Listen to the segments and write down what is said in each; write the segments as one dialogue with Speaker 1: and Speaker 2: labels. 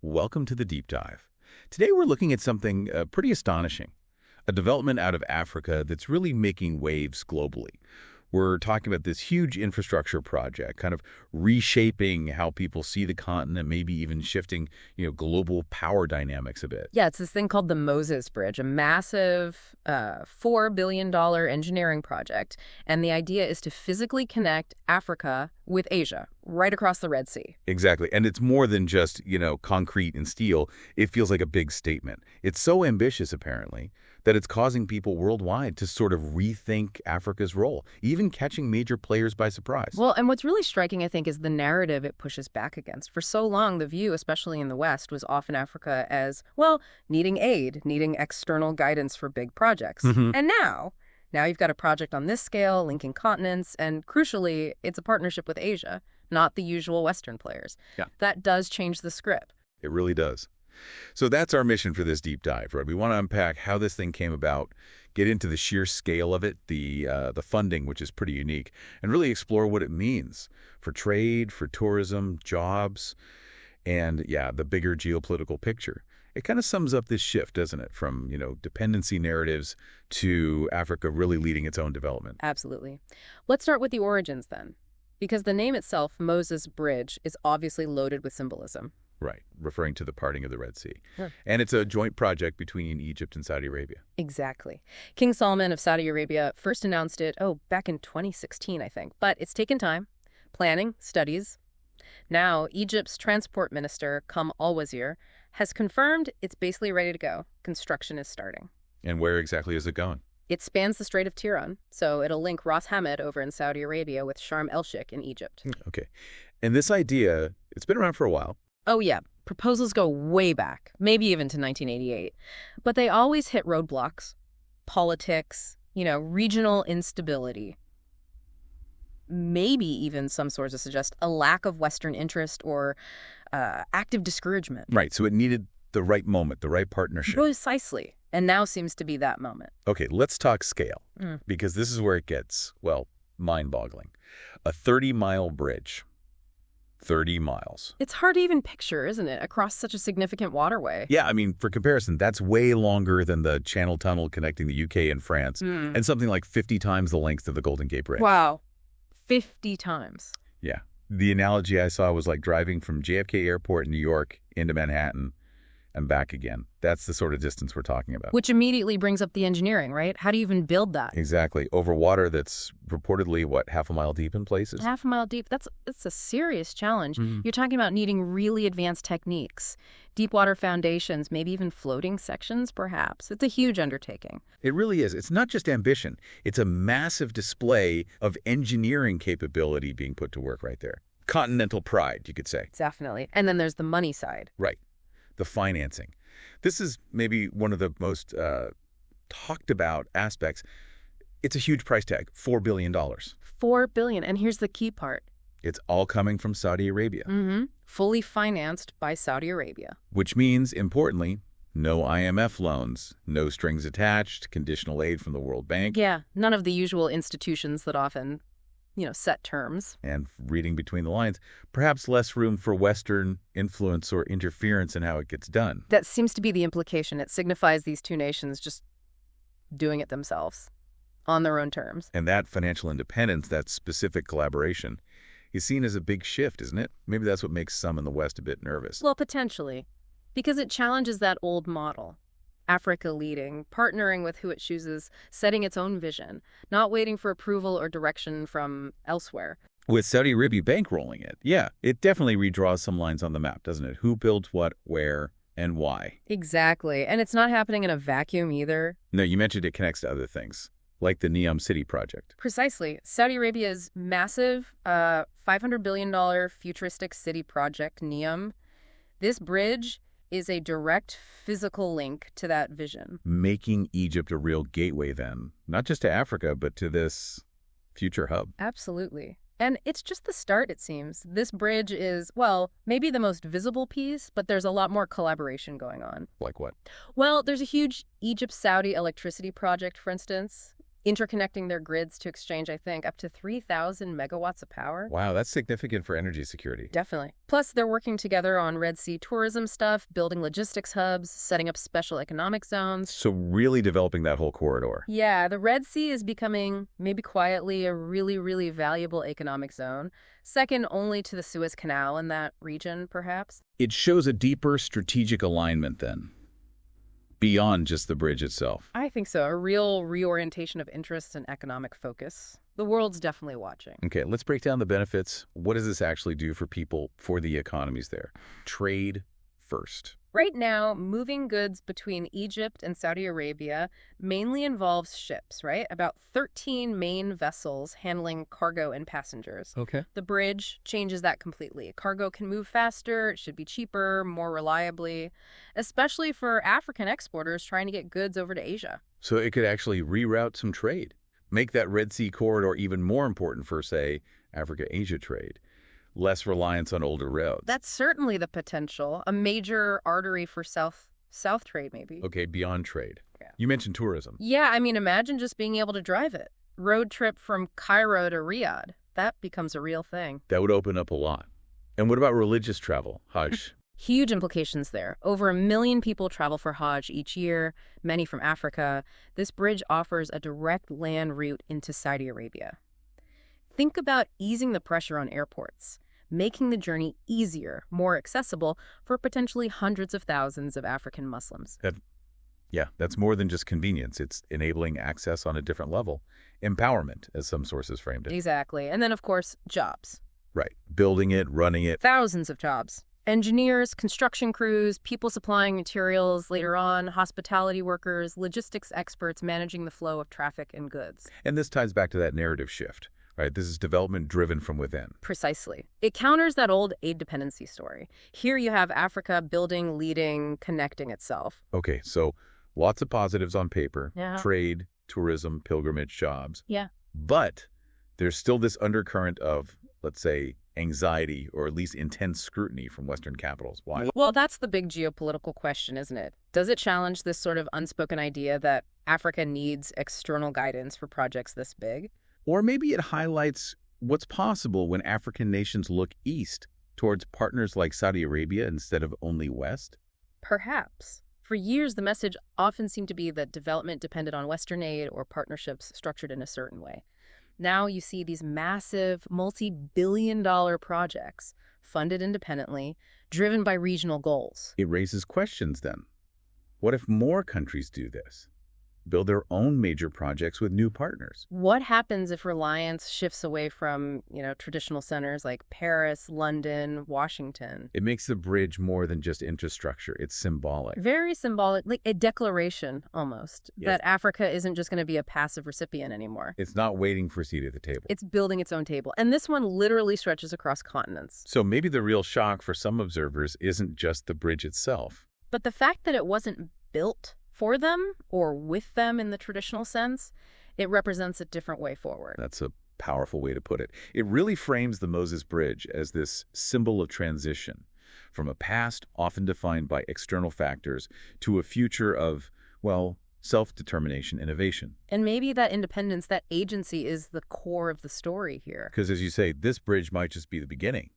Speaker 1: welcome to the Deep Dive. Today we're looking at something pretty astonishing, a development out of Africa that's really making waves globally. We're talking about this huge infrastructure project, kind of reshaping how people see the continent, maybe even shifting, global power dynamics a bit.
Speaker 2: Yeah, it's this thing called the Moses Bridge, a massive $4 billion engineering project. And the idea is to physically connect Africa with Asia, right across the Red Sea.
Speaker 1: Exactly. And it's more than just, concrete and steel. It feels like a big statement. It's so ambitious, apparently, that it's causing people worldwide to sort of rethink Africa's role, even catching major players by surprise.
Speaker 2: Well, and what's really striking, I think, is the narrative it pushes back against. For so long, the view, especially in the West, was often Africa as, well, needing aid, needing external guidance for big projects. And now you've got a project on this scale, linking continents, and crucially, it's a partnership with Asia, not the usual Western players.
Speaker 1: Yeah.
Speaker 2: That does change the script.
Speaker 1: It really does. So that's our mission for this deep dive, right? We want to unpack how this thing came about, get into the sheer scale of it, the funding, which is pretty unique, and really explore what it means for trade, for tourism, jobs, and, the bigger geopolitical picture. It kind of sums up this shift, doesn't it, from, dependency narratives to Africa really leading its own development.
Speaker 2: Absolutely. Let's start with the origins then, because the name itself, Moses Bridge, is obviously loaded with symbolism.
Speaker 1: Right, referring to the parting of the Red Sea.
Speaker 2: Sure.
Speaker 1: And it's a joint project between Egypt and Saudi Arabia.
Speaker 2: Exactly. King Salman of Saudi Arabia first announced it, back in 2016, I think. But it's taken time, planning, studies. Now, Egypt's transport minister, Al-Wazir, has confirmed it's basically ready to go. Construction is starting.
Speaker 1: And where exactly is it going?
Speaker 2: It spans the Strait of Tiran, so it'll link Ras Hamad over in Saudi Arabia with Sharm el-Sheikh in Egypt.
Speaker 1: Okay. And this idea, it's been around for a while.
Speaker 2: Oh, yeah. Proposals go way back, maybe even to 1988. But they always hit roadblocks, politics, regional instability. Maybe even, some sources suggest, a lack of Western interest or active discouragement.
Speaker 1: Right. So it needed the right moment, the right partnership.
Speaker 2: Precisely. And now seems to be that moment.
Speaker 1: Okay, let's talk scale, because this is where it gets, mind-boggling. A 30-mile bridge. 30 miles.
Speaker 2: It's hard to even picture, isn't it, across such a significant waterway?
Speaker 1: Yeah, for comparison, that's way longer than the Channel Tunnel connecting the UK and France, and something like 50 times the length of the Golden Gate Bridge.
Speaker 2: Wow. 50 times.
Speaker 1: Yeah. The analogy I saw was like driving from JFK Airport in New York into Manhattan and back again. That's the sort of distance we're talking about.
Speaker 2: Which immediately brings up the engineering, right? How do you even build that?
Speaker 1: Exactly. Over water that's reportedly, half a mile deep in places?
Speaker 2: Half a mile deep. That's a serious challenge. You're talking about needing really advanced techniques, deep water foundations, maybe even floating sections, perhaps. It's a huge undertaking.
Speaker 1: It really is. It's not just ambition. It's a massive display of engineering capability being put to work right there. Continental pride, you could say.
Speaker 2: Definitely. And then there's the money side.
Speaker 1: Right. The financing. This is maybe one of the most talked about aspects. It's a huge price tag, $4 billion.
Speaker 2: $4 billion. And here's the key part.
Speaker 1: It's all coming from Saudi Arabia.
Speaker 2: Fully financed by Saudi Arabia.
Speaker 1: Which means, importantly, no IMF loans, no strings attached, conditional aid from the World Bank.
Speaker 2: Yeah, none of the usual institutions that often, set terms.
Speaker 1: And reading between the lines, perhaps less room for Western influence or interference in how it gets done.
Speaker 2: That seems to be the implication. It signifies these two nations just doing it themselves, on their own terms.
Speaker 1: And that financial independence, that specific collaboration, is seen as a big shift, isn't it? Maybe that's what makes some in the West a bit nervous.
Speaker 2: Well, potentially, because it challenges that old model. Africa leading, partnering with who it chooses, setting its own vision, not waiting for approval or direction from elsewhere.
Speaker 1: With Saudi Arabia bankrolling it, it definitely redraws some lines on the map, doesn't it? Who builds what, where, and why.
Speaker 2: Exactly. And it's not happening in a vacuum either.
Speaker 1: No, you mentioned it connects to other things, like the Neom City project.
Speaker 2: Precisely. Saudi Arabia's massive $500 billion futuristic city project, Neom. This bridge is a direct physical link to that vision.
Speaker 1: Making Egypt a real gateway then, not just to Africa, but to this future hub.
Speaker 2: Absolutely. And it's just the start, it seems. This bridge is, maybe the most visible piece, but there's a lot more collaboration going on.
Speaker 1: Like what?
Speaker 2: Well, there's a huge Egypt-Saudi electricity project, for instance. interconnecting their grids to exchange, I think, up to 3,000 megawatts of power.
Speaker 1: Wow, that's significant for energy security.
Speaker 2: Definitely. Plus, they're working together on Red Sea tourism stuff, building logistics hubs, setting up special economic zones.
Speaker 1: So really developing that whole corridor.
Speaker 2: Yeah, the Red Sea is becoming, maybe quietly, a really, really valuable economic zone, second only to the Suez Canal in that region, perhaps.
Speaker 1: It shows a deeper strategic alignment then, beyond just the bridge itself.
Speaker 2: I think so. A real reorientation of interests and economic focus. The world's definitely watching.
Speaker 1: Okay, let's break down the benefits. What does this actually do for people, for the economies there? Trade first.
Speaker 2: Right now, moving goods between Egypt and Saudi Arabia mainly involves ships, right? About 13 main vessels handling cargo and passengers.
Speaker 1: Okay.
Speaker 2: The bridge changes that completely. Cargo can move faster, it should be cheaper, more reliably, especially for African exporters trying to get goods over to Asia.
Speaker 1: So it could actually reroute some trade, make that Red Sea corridor even more important for, say, Africa-Asia trade. Less reliance on older roads.
Speaker 2: That's certainly the potential. A major artery for south trade, maybe.
Speaker 1: Okay, beyond trade.
Speaker 2: Yeah.
Speaker 1: You mentioned tourism.
Speaker 2: Yeah, I mean, imagine just being able to drive it. Road trip from Cairo to Riyadh. That becomes a real thing.
Speaker 1: That would open up a lot. And what about religious travel, Hajj?
Speaker 2: Huge implications there. Over 1 million people travel for Hajj each year, many from Africa. This bridge offers a direct land route into Saudi Arabia. Think about easing the pressure on airports, making the journey easier, more accessible for potentially hundreds of thousands of African Muslims.
Speaker 1: That's more than just convenience. It's enabling access on a different level. Empowerment, as some sources framed it.
Speaker 2: Exactly. And then, of course, jobs.
Speaker 1: Right. Building it, running it.
Speaker 2: Thousands of jobs. Engineers, construction crews, people supplying materials later on, hospitality workers, logistics experts managing the flow of traffic and goods.
Speaker 1: And this ties back to that narrative shift. Right, this is development driven from within.
Speaker 2: Precisely. It counters that old aid dependency story. Here you have Africa building, leading, connecting itself.
Speaker 1: Okay, so lots of positives on paper.
Speaker 2: Yeah.
Speaker 1: Trade, tourism, pilgrimage, jobs.
Speaker 2: Yeah.
Speaker 1: But there's still this undercurrent of, let's say, anxiety or at least intense scrutiny from Western capitals. Why?
Speaker 2: Well, that's the big geopolitical question, isn't it? Does it challenge this sort of unspoken idea that Africa needs external guidance for projects this big?
Speaker 1: Or maybe it highlights what's possible when African nations look east towards partners like Saudi Arabia instead of only west?
Speaker 2: Perhaps. For years, the message often seemed to be that development depended on Western aid or partnerships structured in a certain way. Now you see these massive, multi-billion-dollar projects funded independently, driven by regional goals.
Speaker 1: It raises questions then. What if more countries do this? Build their own major projects with new partners.
Speaker 2: What happens if reliance shifts away from, traditional centers like Paris, London, Washington?
Speaker 1: It makes the bridge more than just infrastructure. It's symbolic.
Speaker 2: Very symbolic, like a declaration almost,
Speaker 1: Yes.
Speaker 2: that Africa isn't just going to be a passive recipient anymore.
Speaker 1: It's not waiting for a seat at the table.
Speaker 2: It's building its own table. And this one literally stretches across continents.
Speaker 1: So maybe the real shock for some observers isn't just the bridge itself.
Speaker 2: But the fact that it wasn't built for them or with them in the traditional sense, it represents a different way forward.
Speaker 1: That's a powerful way to put it. It really frames the Moses Bridge as this symbol of transition from a past often defined by external factors to a future of, well, self-determination, innovation.
Speaker 2: And maybe that independence, that agency is the core of the story here.
Speaker 1: Because as you say, this bridge might just be the beginning,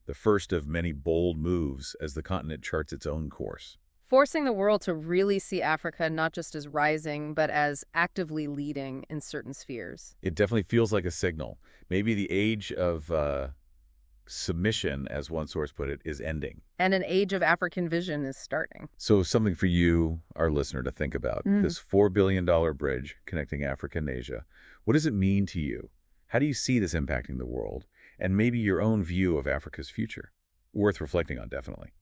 Speaker 1: the first of many bold moves as the continent charts its own course.
Speaker 2: Forcing the world to really see Africa not just as rising, but as actively leading in certain spheres.
Speaker 1: It definitely feels like a signal. Maybe the age of submission, as one source put it, is ending.
Speaker 2: And an age of African vision is starting.
Speaker 1: So something for you, our listener, to think about. This $4 billion bridge connecting Africa and Asia. What does it mean to you? How do you see this impacting the world? And maybe your own view of Africa's future? Worth reflecting on, definitely.